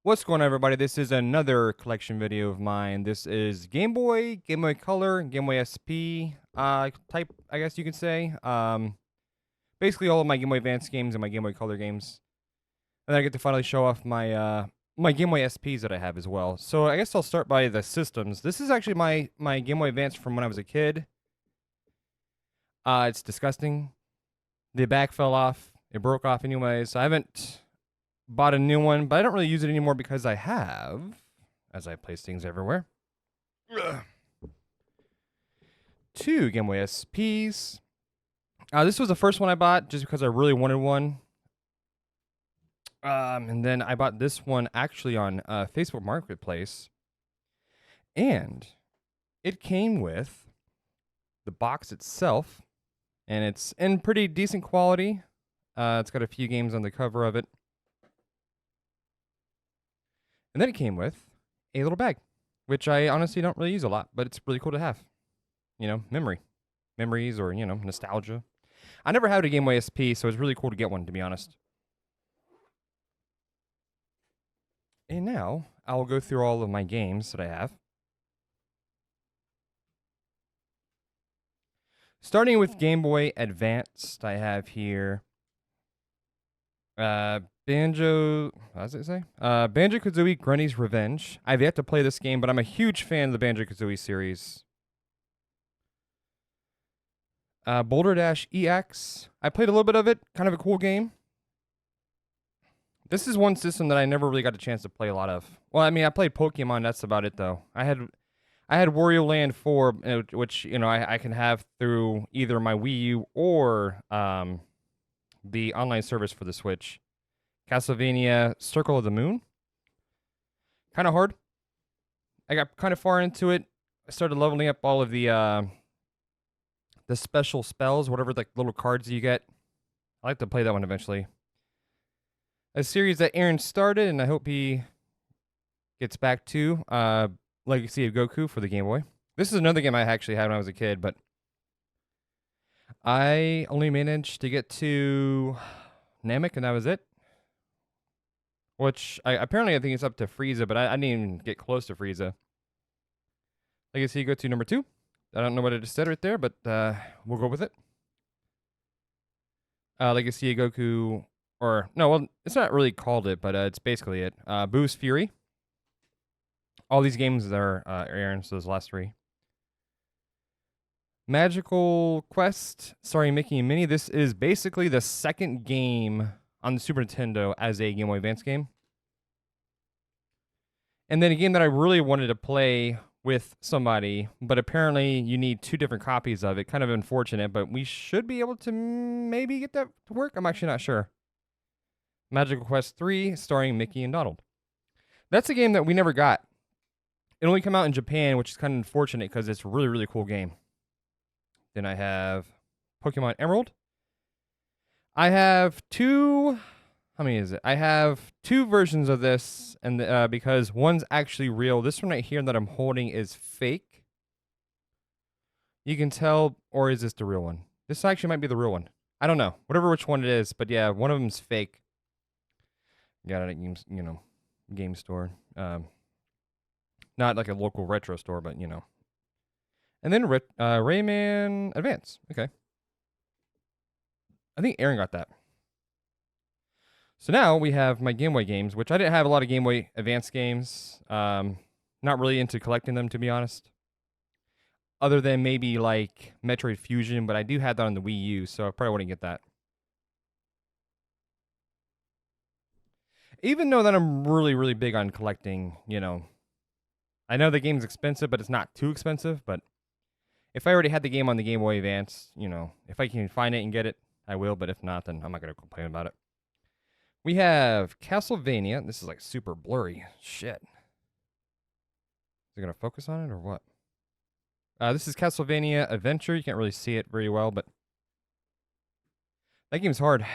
What's going on, everybody? This is another collection video of mine. This is Game Boy, Game Boy Color, Game Boy SP type, I guess you could say. Basically all of my Game Boy Advance games and my Game Boy Color games. And then I get to finally show off my Game Boy SPs that I have as well. So I guess I'll start by the systems. This is actually my Game Boy Advance from when I was a kid. It's disgusting. The back fell off. It broke off anyways. I haven't bought a new one, but I don't really use it anymore because I have, as I place things everywhere, two Game Boy SPs. This was the first one I bought just because I really wanted one. And then I bought this one actually on Facebook Marketplace. And it came with the box itself, and it's in pretty decent quality. It's got a few games on the cover of it. And then it came with a little bag, which I honestly don't really use a lot, but it's really cool to have. You know, memories or, nostalgia. I never had a Game Boy SP, so it's really cool to get one, to be honest. And now I will go through all of my games that I have. Starting with Game Boy Advanced, I have here Banjo, what does it say? Banjo-Kazooie Grunny's Revenge. I've yet to play this game, but I'm a huge fan of the Banjo-Kazooie series. Boulder Dash EX. I played a little bit of it. Kind of a cool game. This is one system that I never really got a chance to play a lot of. Well, I mean, I played Pokemon. That's about it, though. I had Wario Land 4, which, I can have through either my Wii U or the online service for the Switch. Castlevania Circle of the Moon. Kind of hard. I got kind of far into it. I started leveling up all of the special spells, whatever like little cards you get. I like to play that one eventually. A series that Aaron started, and I hope he gets back to. Legacy of Goku for the Game Boy. This is another game I actually had when I was a kid, but I only managed to get to Namek, and that was it. Which, apparently I think it's up to Frieza, but I didn't even get close to Frieza. Legacy of Goku number 2. I don't know what it just said right there, but we'll go with it. Legacy of Goku, or, no, well, it's not really called it, but it's basically it. Boo's Fury. All these games are Aaron's, those last 3. Magical Quest, starring Mickey and Minnie. This is basically the second game on the Super Nintendo as a Game Boy Advance game. And then a game that I really wanted to play with somebody, but apparently you need 2 different copies of it. Kind of unfortunate, but we should be able to maybe get that to work. I'm actually not sure. Magical Quest 3, starring Mickey and Donald. That's a game that we never got. It only came out in Japan, which is kind of unfortunate because it's a really, really cool game. Then I have Pokemon Emerald. I have 2... How many is it? I have 2 versions of this, and because one's actually real. This one right here that I'm holding is fake. You can tell, or is this the real one? This actually might be the real one. I don't know. Whatever which one it is, but yeah, one of them's fake. Got it at game store. Not like a local retro store, but And then Rayman Advance. Okay. I think Aaron got that. So now we have my Game Boy games, which I didn't have a lot of Game Boy Advance games. Not really into collecting them, to be honest. Other than maybe like Metroid Fusion, but I do have that on the Wii U, so I probably wouldn't get that. Even though that I'm really, really big on collecting, I know the game's expensive, but it's not too expensive. But if I already had the game on the Game Boy Advance, if I can find it and get it, I will. But if not, then I'm not going to complain about it. We have Castlevania. This is like super blurry. Shit. Is it going to focus on it or what? This is Castlevania Adventure. You can't really see it very well, but that game's hard.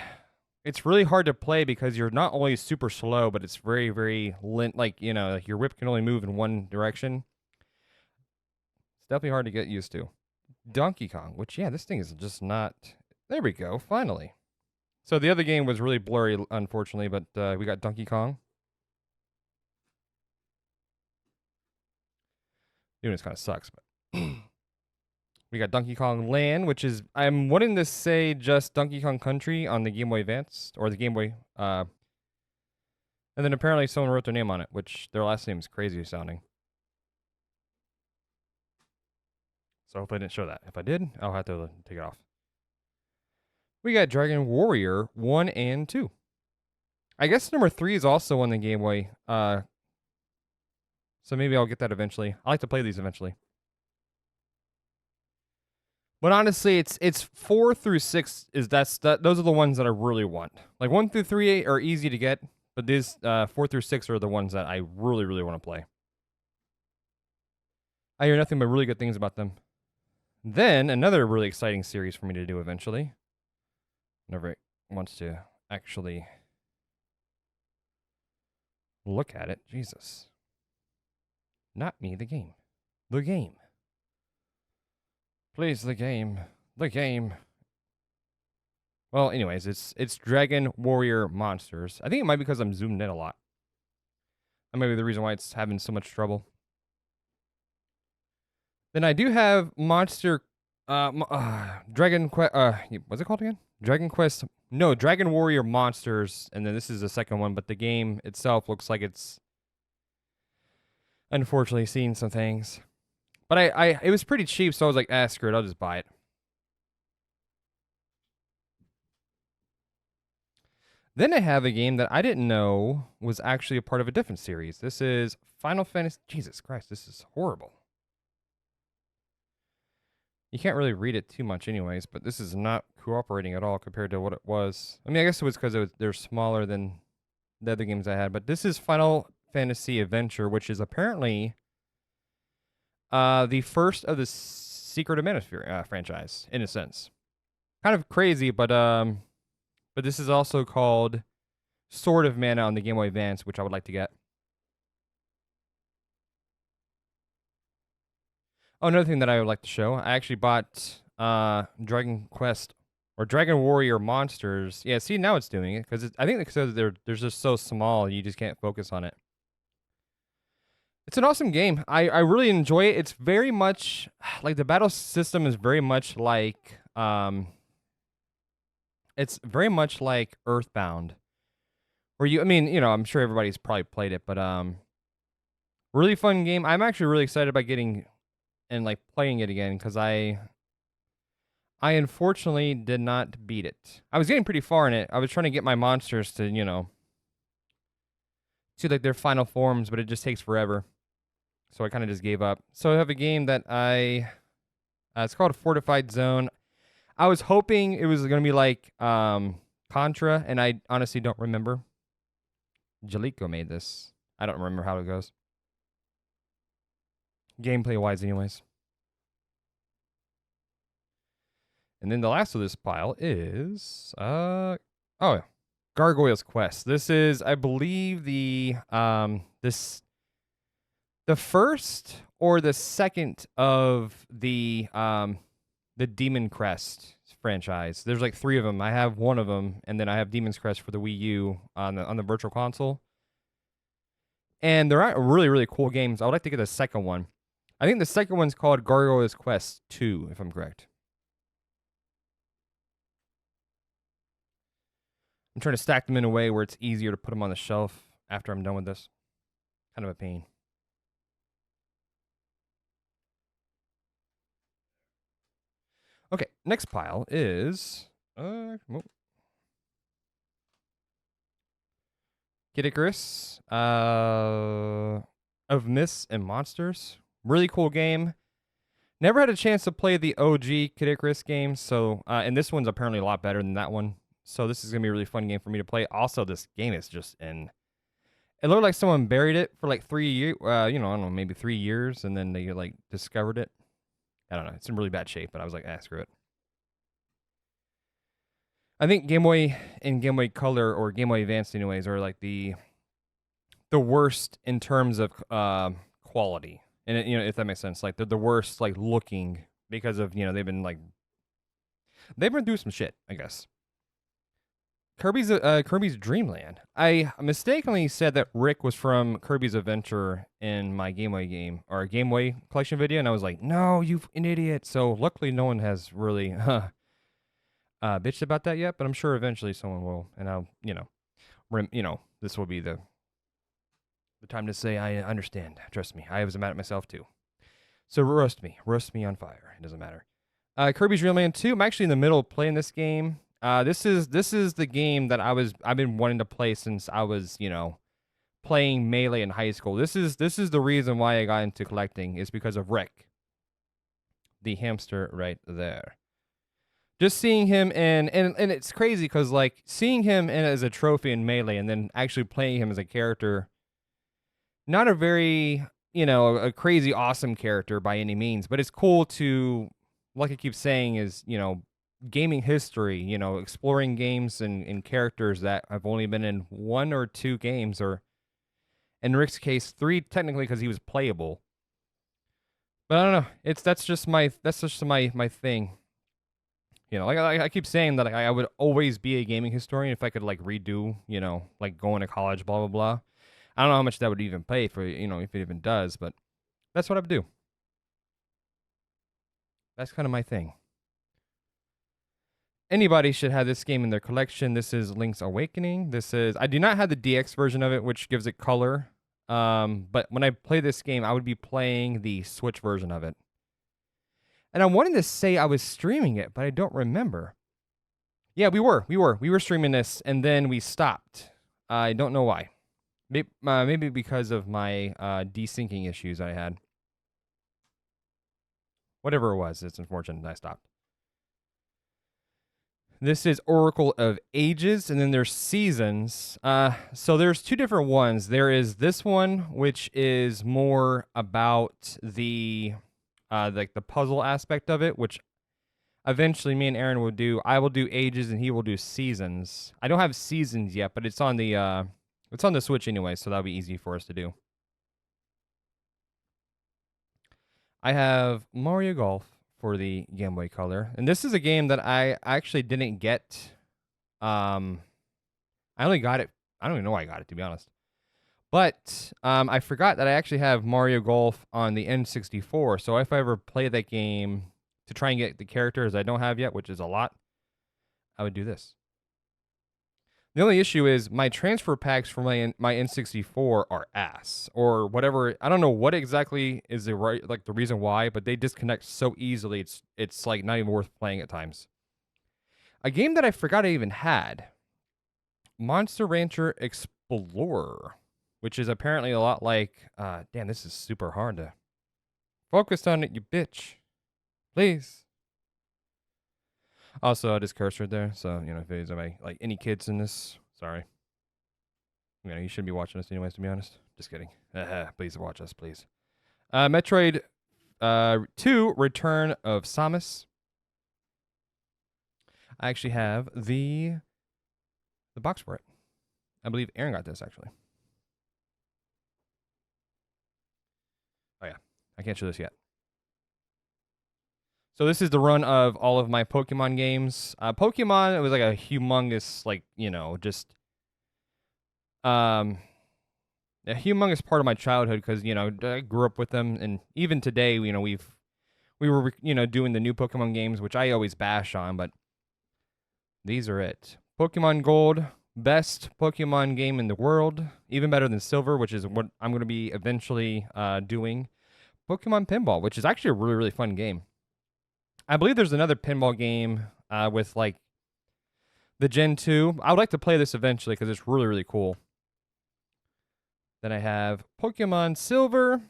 It's really hard to play because you're not only super slow, but it's very, very like your whip can only move in one direction. It's definitely hard to get used to. Donkey Kong, which, yeah, this thing is just not... There we go, finally. So the other game was really blurry, unfortunately, but we got Donkey Kong. Even this kind of sucks, but we got Donkey Kong Land, which is, I'm wanting to say just Donkey Kong Country on the Game Boy Advance, or the Game Boy, and then apparently someone wrote their name on it, which their last name is crazy sounding. So hopefully I didn't show that. If I did, I'll have to take it off. We got Dragon Warrior 1 and 2. I guess number 3 is also on the Game Boy, so maybe I'll get that eventually. I like to play these eventually. But honestly, it's 4 through 6 is those are the ones that I really want. Like 1 through 3 are easy to get, but these 4 through 6 are the ones that I really, really want to play. I hear nothing but really good things about them. Then another really exciting series for me to do eventually. Whenever it wants to actually look at it. Jesus. Not me, the game. The game. Please, the game. The game. Well, anyways, it's Dragon Warrior Monsters. I think it might be because I'm zoomed in a lot. That might be the reason why it's having so much trouble. Then I do have Dragon Quest, what's it called again? Dragon Quest, no, Dragon Warrior Monsters, and then this is the second one, but the game itself looks like it's unfortunately seen some things. But it was pretty cheap, so I was like, screw it, I'll just buy it. Then I have a game that I didn't know was actually a part of a different series. This is Final Fantasy, Jesus Christ, this is horrible. You can't really read it too much anyways, but this is not cooperating at all compared to what it was. I mean, I guess it was because they're smaller than the other games I had, but this is Final Fantasy Adventure, which is apparently the first of the Secret of Mana franchise, in a sense. Kind of crazy, but this is also called Sword of Mana on the Game Boy Advance, which I would like to get. Oh, another thing that I would like to show, I actually bought Dragon Quest or Dragon Warrior Monsters. Yeah, see, now it's doing it because I think because they're just so small, you just can't focus on it. It's an awesome game. I really enjoy it. It's very much like the battle system is very much like it's very much like Earthbound, where I'm sure everybody's probably played it, but really fun game. I'm actually really excited about getting and like playing it again because I unfortunately did not beat it. I was getting pretty far in it. I was trying to get my monsters to to like their final forms, but it just takes forever. So I kind of just gave up. So I have a game that it's called Fortified Zone. I was hoping it was going to be like Contra, and I honestly don't remember. Jalico made this. I don't remember how it goes. Gameplay-wise, anyways. And then the last of this pile is Gargoyle's Quest. This is, I believe, the first or the second of the Demon Crest franchise. There's like 3 of them. I have one of them, and then I have Demon's Crest for the Wii U on the Virtual Console. And they're really, really cool games. I would like to get the second one. I think the second one's called Gargoyle's Quest 2, if I'm correct. I'm trying to stack them in a way where it's easier to put them on the shelf after I'm done with this. Kind of a pain. Okay, next pile is Kid Icarus of Myths and Monsters. Really cool game. Never had a chance to play the OG Kid Icarus game, so and this one's apparently a lot better than that one. So this is gonna be a really fun game for me to play. Also, this game is just in. It looked like someone buried it for like 3 years. I don't know, maybe 3 years, and then they like discovered it. I don't know. It's in really bad shape, but I was like, screw it. I think Game Boy and Game Boy Color or Game Boy Advance, anyways, are like the worst in terms of quality. And if that makes sense, like they're the worst, like looking because of they've been through some shit, I guess. Kirby's Dream Land. I mistakenly said that Rick was from Kirby's Adventure in my Game Boy game or Game Boy collection video, and I was like, "No, you an idiot!" So luckily, no one has really bitched about that yet, but I'm sure eventually someone will, and I'll, this will be the time to say I understand. Trust me, I was mad at myself too. So roast me on fire. It doesn't matter. Kirby's Dream Land 2. I'm actually in the middle of playing this game. This is the game that I've been wanting to play since I was, playing Melee in high school. This is the reason why I got into collecting, is because of Rick, the hamster right there. Just seeing him and it's crazy because like seeing him in as a trophy in Melee and then actually playing him as a character, not a very a crazy awesome character by any means, but it's cool to, like I keep saying, is gaming history, exploring games and characters that have only been in 1 or 2 games, or in Rick's case 3 technically because he was playable. But I don't know. That's just my thing. Like I keep saying that I would always be a gaming historian if I could like redo, like going to college, blah blah blah. I don't know how much that would even pay for, if it even does, but that's what I would do. That's kind of my thing. Anybody should have this game in their collection. This is Link's Awakening. I do not have the DX version of it, which gives it color. But when I play this game, I would be playing the Switch version of it. And I wanted to say I was streaming it, but I don't remember. Yeah, we were streaming this, and then we stopped. I don't know why. Maybe because of my desyncing issues I had. Whatever it was, it's unfortunate I stopped. This is Oracle of Ages, and then there's Seasons. So there's 2 different ones. There is this one, which is more about the like the puzzle aspect of it, which eventually me and Aaron will do. I will do Ages, and he will do Seasons. I don't have Seasons yet, but it's on the Switch anyway, so that'll be easy for us to do. I have Mario Golf for the Game Boy Color, and this is a game that I actually didn't get. I only got it. I don't even know why I got it, to be honest. But I forgot that I actually have Mario Golf on the N64. So if I ever play that game to try and get the characters I don't have yet, which is a lot, I would do this. The only issue is my transfer packs for my N64 are ass, or whatever. I don't know what exactly is the reason why, but they disconnect so easily. It's like not even worth playing at times. A game that I forgot I even had, Monster Rancher Explorer, which is apparently a lot like. Damn, this is super hard to focus on it, you bitch. Please. Also, I just cursed there, so, if there's like any kids in this, sorry. You shouldn't be watching this anyways, to be honest. Just kidding. Please watch us, please. Metroid 2, Return of Samus. I actually have the box for it. I believe Aaron got this, actually. Oh, yeah. I can't show this yet. So this is the run of all of my Pokemon games. Pokemon, it was like a humongous, just a humongous part of my childhood because, I grew up with them, and even today, we were doing the new Pokemon games, which I always bash on, but these are it. Pokemon Gold, best Pokemon game in the world, even better than Silver, which is what I'm going to be eventually doing. Pokemon Pinball, which is actually a really, really fun game. I believe there's another pinball game with like the Gen 2. I would like to play this eventually because it's really, really cool. Then I have Pokemon Silver.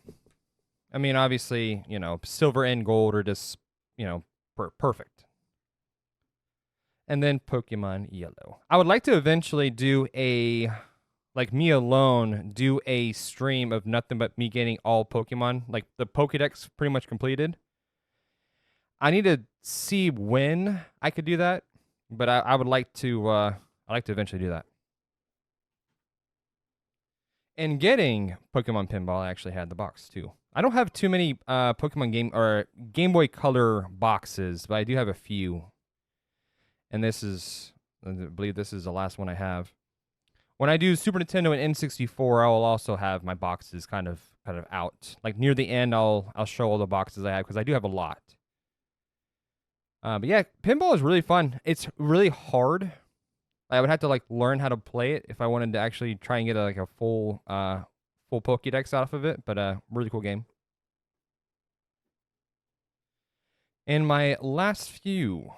I mean, obviously, Silver and Gold are just, perfect. And then Pokemon Yellow. I would like to eventually do me alone, do a stream of nothing but me getting all Pokemon, like the Pokedex pretty much completed. I need to see when I could do that, but I would like to eventually do that. And getting Pokemon Pinball, I actually had the box too. I don't have too many Pokemon Game Boy Color boxes, but I do have a few. And this is I believe this is the last one I have. When I do Super Nintendo and N64, I will also have my boxes kind of out. Like near the end, I'll show all the boxes I have because I do have a lot. But yeah, pinball is really fun. It's really hard. I would have to like learn how to play it if I wanted to actually try and get a full Pokédex off of it. But really cool game. And my last few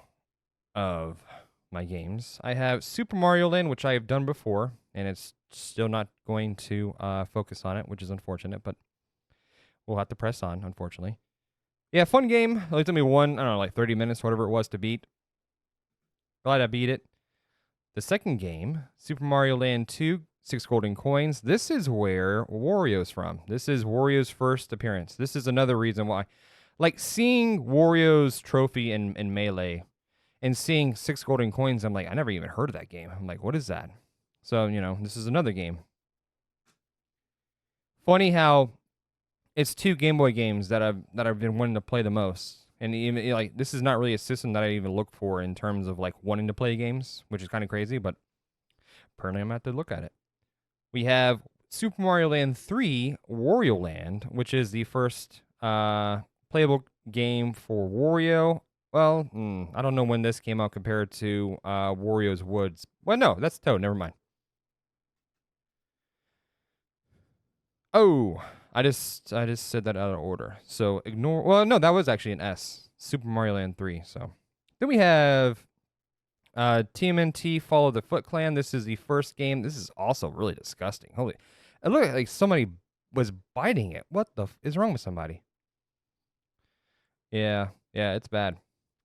of my games, I have Super Mario Land, which I have done before, and it's still not going to focus on it, which is unfortunate, but we'll have to press on, unfortunately. Yeah, fun game. It took me like 30 minutes, whatever it was to beat. Glad I beat it. The second game, Super Mario Land 2, 6 golden coins. This is where Wario's from. This is Wario's first appearance. This is another reason why. Like, seeing Wario's trophy in Melee and seeing 6 golden coins, I'm like, I never even heard of that game. I'm like, what is that? So, this is another game. Funny how it's 2 Game Boy games that I've been wanting to play the most. And even like this is not really a system that I even look for in terms of like wanting to play games, which is kind of crazy, but apparently I'm going to have to look at it. We have Super Mario Land 3 Wario Land, which is the first playable game for Wario. Well, I don't know when this came out compared to Wario's Woods. Well, no, that's Toad. Never mind. Oh, I just said that out of order. So ignore. Well, no, that was actually an S. Super Mario Land 3. So then we have TMNT Follow the Foot Clan. This is the first game. This is also really disgusting. Holy, it looked like somebody was biting it. What the is wrong with somebody? Yeah, it's bad.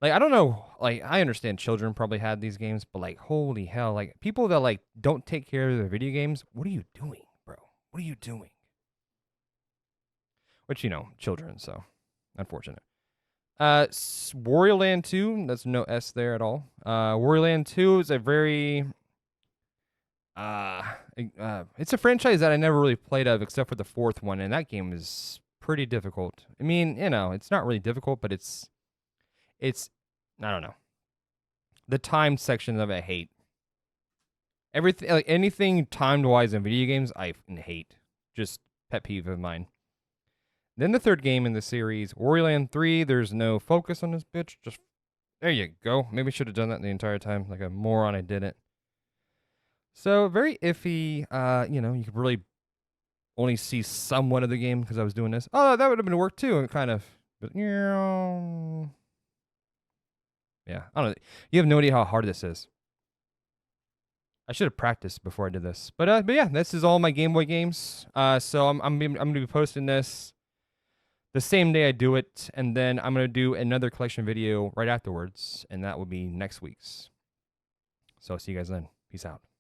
Like, I don't know. Like, I understand children probably had these games, but like, holy hell, like people that like don't take care of their video games. What are you doing, bro? What are you doing? Which, children, so unfortunate. Wario Land 2, that's no S there at all. Wario Land 2 is a very it's a franchise that I never really played of except for the 4th one, and that game is pretty difficult. I mean, it's not really difficult, but it's I don't know. The timed section of it I hate. Everything, like anything timed wise in video games, I hate. Just pet peeve of mine. Then the third game in the series, Wario Land 3, there's no focus on this bitch. Just, there you go. Maybe I should have done that the entire time. Like a moron, I didn't. So, very iffy. You could really only see somewhat of the game because I was doing this. Oh, that would have been work too, kind of. But, yeah, I don't know. You have no idea how hard this is. I should have practiced before I did this. But yeah, this is all my Game Boy games. So I'm going to be posting this the same day I do it, and then I'm going to do another collection video right afterwards, and that will be next week's. So I'll see you guys then. Peace out.